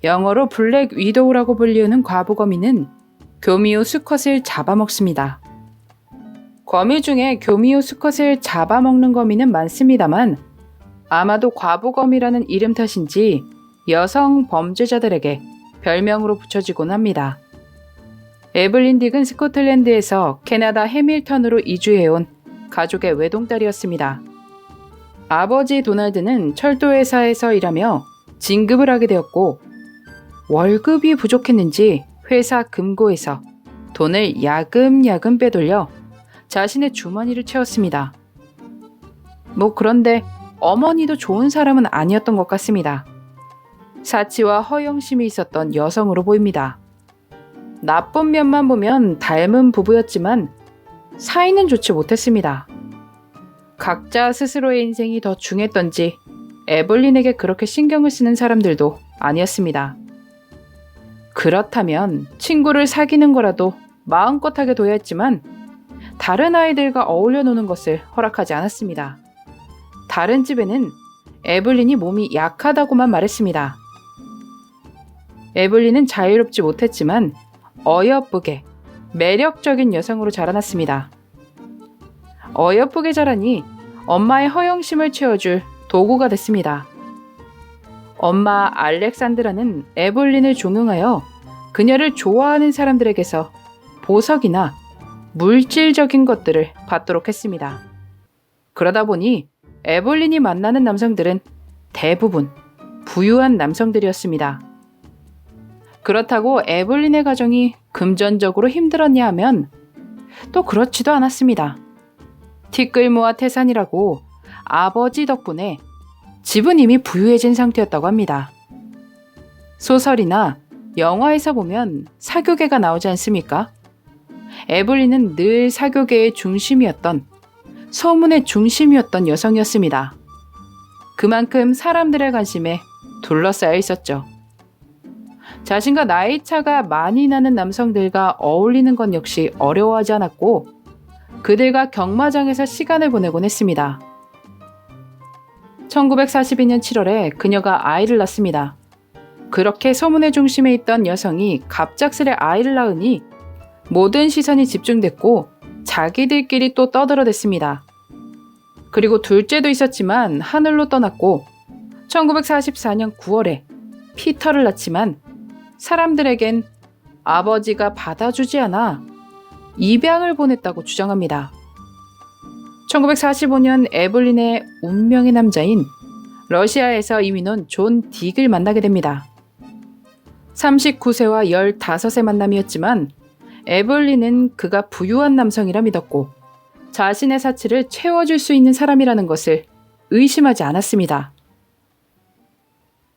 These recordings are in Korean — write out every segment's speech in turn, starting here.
영어로 블랙 위도우라고 불리우는 과부거미는 교미우 수컷을 잡아먹습니다. 거미 중에 교미우 수컷을 잡아먹는 거미는 많습니다만 아마도 과부거미라는 이름 탓인지 여성 범죄자들에게 별명으로 붙여지곤 합니다. 에블린 딕은 스코틀랜드에서 캐나다 해밀턴으로 이주해온 가족의 외동딸이었습니다. 아버지 도널드는 철도회사에서 일하며 진급을 하게 되었고 월급이 부족했는지 회사 금고에서 돈을 야금야금 빼돌려 자신의 주머니를 채웠습니다. 그런데 어머니도 좋은 사람은 아니었던 것 같습니다. 사치와 허영심이 있었던 여성으로 보입니다. 나쁜 면만 보면 닮은 부부였지만 사이는 좋지 못했습니다. 각자 스스로의 인생이 더 중했던지 에블린에게 그렇게 신경을 쓰는 사람들도 아니었습니다. 그렇다면 친구를 사귀는 거라도 마음껏 하게 둬야 했지만 다른 아이들과 어울려 노는 것을 허락하지 않았습니다. 다른 집에는 에블린이 몸이 약하다고만 말했습니다. 에블린은 자유롭지 못했지만 어여쁘게 매력적인 여성으로 자라났습니다. 어여쁘게 자라니 엄마의 허영심을 채워줄 도구가 됐습니다. 엄마 알렉산드라는 에블린을 종용하여 그녀를 좋아하는 사람들에게서 보석이나 물질적인 것들을 받도록 했습니다. 그러다 보니 에블린이 만나는 남성들은 대부분 부유한 남성들이었습니다. 그렇다고 에블린의 가정이 금전적으로 힘들었냐 하면 또 그렇지도 않았습니다. 티끌모아 태산이라고 아버지 덕분에 집은 이미 부유해진 상태였다고 합니다. 소설이나 영화에서 보면 사교계가 나오지 않습니까? 에블린은 늘 사교계의 중심이었던, 소문의 중심이었던 여성이었습니다. 그만큼 사람들의 관심에 둘러싸여 있었죠. 자신과 나이 차가 많이 나는 남성들과 어울리는 건 역시 어려워하지 않았고 그들과 경마장에서 시간을 보내곤 했습니다. 1942년 7월에 그녀가 아이를 낳습니다. 그렇게 소문의 중심에 있던 여성이 갑작스레 아이를 낳으니 모든 시선이 집중됐고 자기들끼리 또 떠들어댔습니다. 그리고 둘째도 있었지만 하늘로 떠났고 1944년 9월에 피터를 낳지만 사람들에겐 아버지가 받아주지 않아 입양을 보냈다고 주장합니다. 1945년 에블린의 운명의 남자인 러시아에서 이민 온 존 딕을 만나게 됩니다. 39세와 15세 만남이었지만 에블린은 그가 부유한 남성이라 믿었고 자신의 사치를 채워줄 수 있는 사람이라는 것을 의심하지 않았습니다.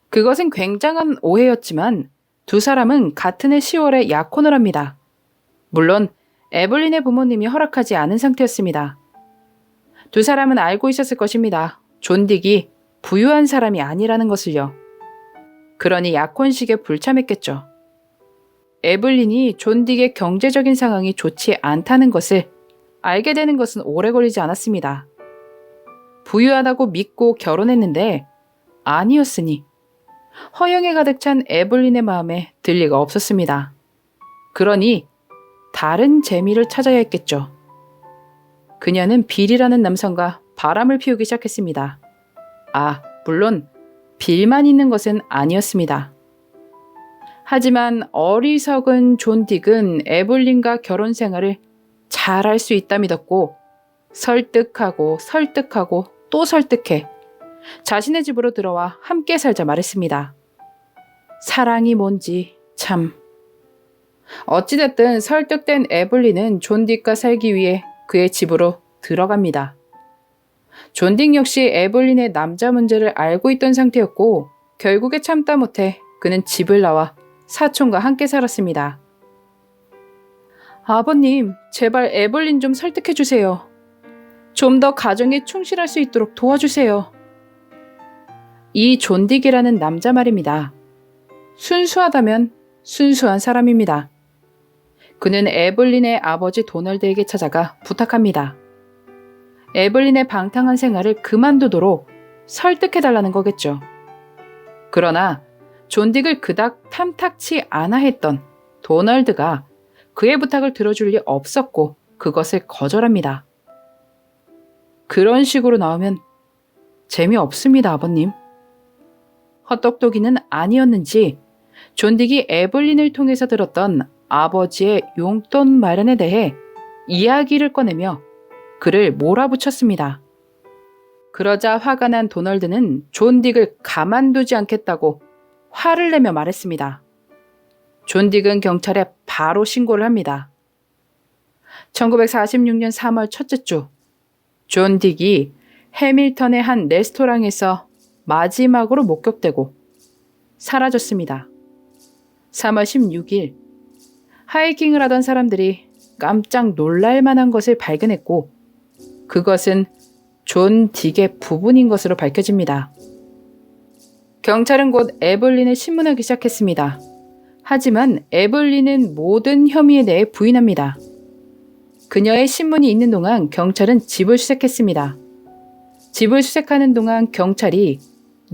그것은 굉장한 오해였지만 두 사람은 같은 해 10월에 약혼을 합니다. 물론 에블린의 부모님이 허락하지 않은 상태였습니다. 두 사람은 알고 있었을 것입니다. 존 딕이 부유한 사람이 아니라는 것을요. 그러니 약혼식에 불참했겠죠. 에블린이 존 딕의 경제적인 상황이 좋지 않다는 것을 알게 되는 것은 오래 걸리지 않았습니다. 부유하다고 믿고 결혼했는데 아니었으니 허영에 가득 찬 에블린의 마음에 들 리가 없었습니다. 그러니 다른 재미를 찾아야 했겠죠. 그녀는 빌이라는 남성과 바람을 피우기 시작했습니다. 물론 빌만 있는 것은 아니었습니다. 하지만 어리석은 존 딕은 에블린과 결혼 생활을 잘할 수 있다 믿었고 설득하고 또 설득해 자신의 집으로 들어와 함께 살자 말했습니다. 사랑이 뭔지 참. 어찌됐든 설득된 에블린은 존 딕과 살기 위해 그의 집으로 들어갑니다. 존 딕 역시 에블린의 남자 문제를 알고 있던 상태였고 결국에 참다 못해 그는 집을 나와 사촌과 함께 살았습니다. 아버님, 제발 에블린 좀 설득해 주세요. 좀 더 가정에 충실할 수 있도록 도와주세요. 이 존 딕이라는 남자 말입니다. 순수하다면 순수한 사람입니다. 그는 에블린의 아버지 도널드에게 찾아가 부탁합니다. 에블린의 방탕한 생활을 그만두도록 설득해달라는 거겠죠. 그러나 존 딕을 그닥 탐탁치 않아 했던 도널드가 그의 부탁을 들어줄 리 없었고 그것을 거절합니다. 그런 식으로 나오면 재미없습니다, 아버님. 헛똑똑이는 아니었는지 존 딕이 에블린을 통해서 들었던 아버지의 용돈 마련에 대해 이야기를 꺼내며 그를 몰아붙였습니다. 그러자 화가 난 도널드는 존 딕을 가만두지 않겠다고 화를 내며 말했습니다. 존 딕은 경찰에 바로 신고를 합니다. 1946년 3월 첫째 주, 존 딕이 해밀턴의 한 레스토랑에서 마지막으로 목격되고 사라졌습니다. 3월 16일, 하이킹을 하던 사람들이 깜짝 놀랄 만한 것을 발견했고 그것은 존 딕의 부분인 것으로 밝혀집니다. 경찰은 곧 에블린을 신문하기 시작했습니다. 하지만 에블린은 모든 혐의에 대해 부인합니다. 그녀의 신문이 있는 동안 경찰은 집을 수색했습니다. 집을 수색하는 동안 경찰이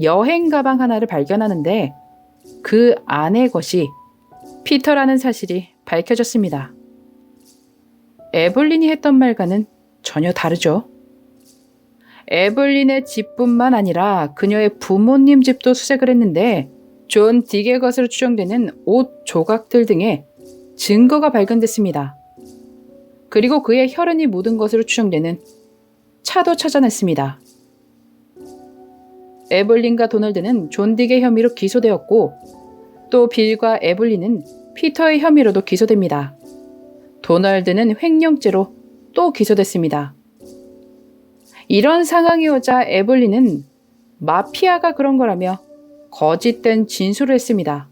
여행 가방 하나를 발견하는데 그 안의 것이 피터라는 사실이 밝혀졌습니다. 에블린이 했던 말과는 전혀 다르죠. 에블린의 집뿐만 아니라 그녀의 부모님 집도 수색을 했는데 존 딕의 것으로 추정되는 옷 조각들 등의 증거가 발견됐습니다. 그리고 그의 혈흔이 묻은 것으로 추정되는 차도 찾아냈습니다. 에블린과 도널드는 존 딕의 혐의로 기소되었고 또 빌과 에블린은 피터의 혐의로도 기소됩니다. 도널드는 횡령죄로 또 기소됐습니다. 이런 상황이 오자 에블린은 마피아가 그런 거라며 거짓된 진술을 했습니다.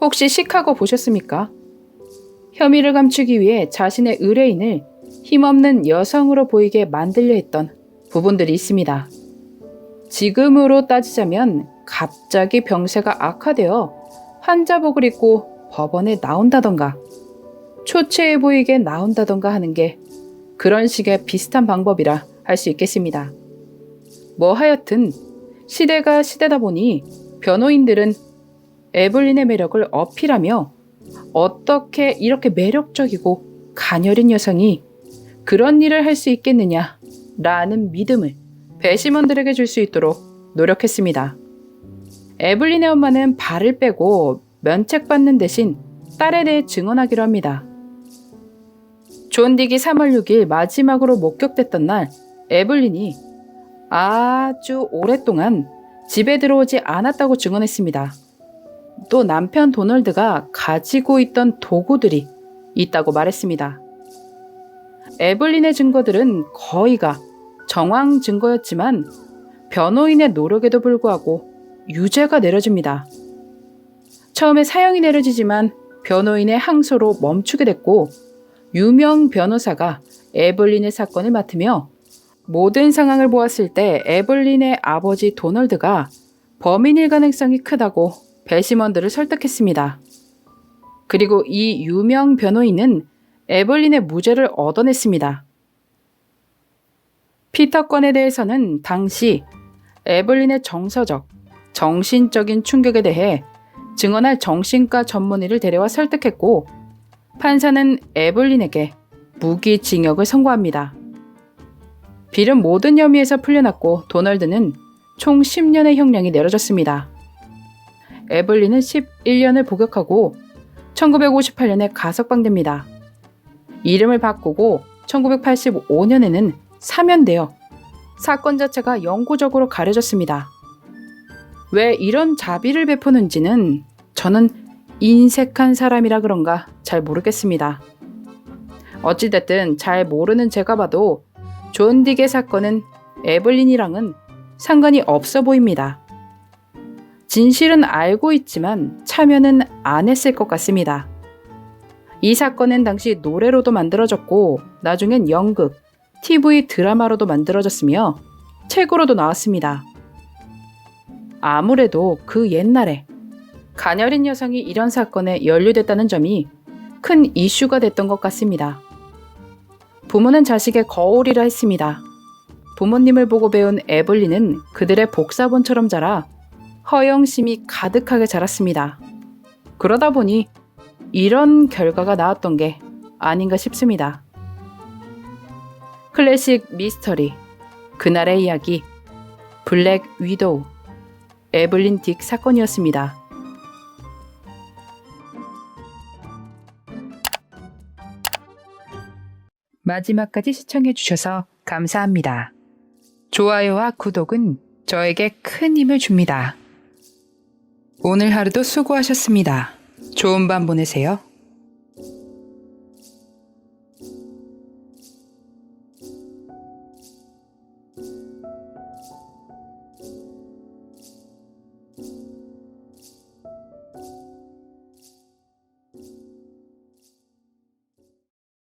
혹시 시카고 보셨습니까? 혐의를 감추기 위해 자신의 의뢰인을 힘없는 여성으로 보이게 만들려 했던 부분들이 있습니다. 지금으로 따지자면 갑자기 병세가 악화되어 환자복을 입고 법원에 나온다던가 초췌해 보이게 나온다던가 하는 게 그런 식의 비슷한 방법이라 할 수 있겠습니다. 뭐 하여튼 시대가 시대다 보니 변호인들은 에블린의 매력을 어필하며 어떻게 이렇게 매력적이고 가녀린 여성이 그런 일을 할 수 있겠느냐라는 믿음을 배심원들에게 줄 수 있도록 노력했습니다. 에블린의 엄마는 발을 빼고 면책받는 대신 딸에 대해 증언하기로 합니다. 존 딕이 3월 6일 마지막으로 목격됐던 날 에블린이 아주 오랫동안 집에 들어오지 않았다고 증언했습니다. 또 남편 도널드가 가지고 있던 도구들이 있다고 말했습니다. 에블린의 증거들은 거의가 정황 증거였지만 변호인의 노력에도 불구하고 유죄가 내려집니다. 처음에 사형이 내려지지만 변호인의 항소로 멈추게 됐고 유명 변호사가 에블린의 사건을 맡으며 모든 상황을 보았을 때 에블린의 아버지 도널드가 범인일 가능성이 크다고 배심원들을 설득했습니다. 그리고 이 유명 변호인은 에블린의 무죄를 얻어냈습니다. 피터 건에 대해서는 당시 에블린의 정서적, 정신적인 충격에 대해 증언할 정신과 전문의를 데려와 설득했고 판사는 에블린에게 무기징역을 선고합니다. 빌은 모든 혐의에서 풀려났고 도널드는 총 10년의 형량이 내려졌습니다. 에블린은 11년을 복역하고 1958년에 가석방됩니다. 이름을 바꾸고 1985년에는 사면되어 사건 자체가 영구적으로 가려졌습니다. 왜 이런 자비를 베푸는지는 저는 인색한 사람이라 그런가 잘 모르겠습니다. 어찌됐든 잘 모르는 제가 봐도 존 딕의 사건은 에블린이랑은 상관이 없어 보입니다. 진실은 알고 있지만 참여는 안 했을 것 같습니다. 이 사건은 당시 노래로도 만들어졌고 나중엔 연극, TV 드라마로도 만들어졌으며 책으로도 나왔습니다. 아무래도 그 옛날에 가녀린 여성이 이런 사건에 연루됐다는 점이 큰 이슈가 됐던 것 같습니다. 부모는 자식의 거울이라 했습니다. 부모님을 보고 배운 에블린은 그들의 복사본처럼 자라 허영심이 가득하게 자랐습니다. 그러다 보니 이런 결과가 나왔던 게 아닌가 싶습니다. 클래식 미스터리, 그날의 이야기, 블랙 위도우, 에블린 딕 사건이었습니다. 마지막까지 시청해주셔서 감사합니다. 좋아요와 구독은 저에게 큰 힘을 줍니다. 오늘 하루도 수고하셨습니다. 좋은 밤 보내세요.